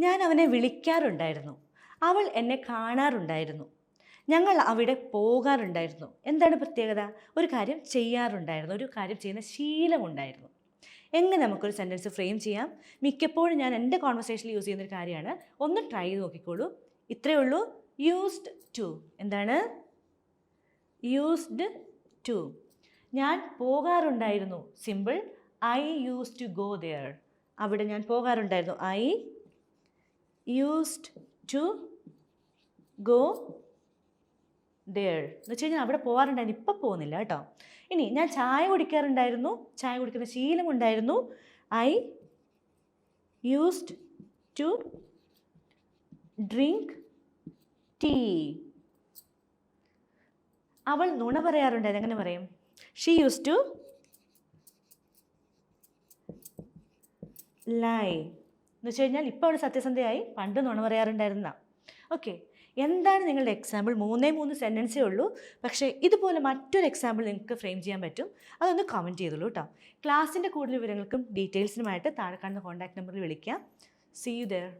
ഞാൻ അവനെ വിളിക്കാറുണ്ടായിരുന്നു. അവൾ എന്നെ കാണാറുണ്ടായിരുന്നു. ഞങ്ങൾ അവിടെ പോകാറുണ്ടായിരുന്നു. എന്താണ് പ്രത്യേകത? ഒരു കാര്യം ചെയ്യാറുണ്ടായിരുന്നു, ഒരു കാര്യം ചെയ്യുന്ന ശീലമുണ്ടായിരുന്നു. എങ്ങനെ നമുക്കൊരു സെൻറ്റൻസ് ഫ്രെയിം ചെയ്യാം? മിക്കപ്പോഴും ഞാൻ എൻ്റെ കോൺവെർസേഷനിൽ യൂസ് ചെയ്യുന്നൊരു കാര്യമാണ്. ഒന്ന് ട്രൈ ചെയ്ത് നോക്കിക്കോളൂ. ഇത്രയേ ഉള്ളൂ. Used to. എന്താണ്? Used to. ഞാൻ പോകാറുണ്ടായിരുന്നു. Simple. I used to go there. അവിടെ ഞാൻ പോകാറുണ്ടായിരുന്നു. I used to go there എന്ന് വെച്ച് കഴിഞ്ഞാൽ അവിടെ പോകാറുണ്ടായിരുന്നു, ഇപ്പം പോകുന്നില്ല കേട്ടോ. ഇനി ഞാൻ ചായ കുടിക്കാറുണ്ടായിരുന്നു, ചായ കുടിക്കുന്ന ശീലമുണ്ടായിരുന്നു. I used to drink tea. അവൾ നുണ പറയാറുണ്ടായിരുന്നു. എങ്ങനെ പറയും? She use to lie. എന്ന് വെച്ച് കഴിഞ്ഞാൽ ഇപ്പോൾ അവൾ സത്യസന്ധയായി, പണ്ട് നുണ പറയാറുണ്ടായിരുന്ന. ഓക്കെ, എന്താണ് നിങ്ങളുടെ എക്സാമ്പിൾ? 3 സെൻറ്റൻസേ ഉള്ളൂ. പക്ഷേ ഇതുപോലെ മറ്റൊരു എക്സാമ്പിൾ നിങ്ങൾക്ക് ഫ്രെയിം ചെയ്യാൻ പറ്റും. അതൊന്ന് കമൻറ്റ് ചെയ്തോളൂ കേട്ടോ. ക്ലാസ്സിൻ്റെ കൂടുതൽ വിവരങ്ങൾക്കും ഡീറ്റെയിൽസിനുമായിട്ട് താഴെ കാണുന്ന കോൺടാക്ട് നമ്പറിൽ വിളിക്കാം. See you there.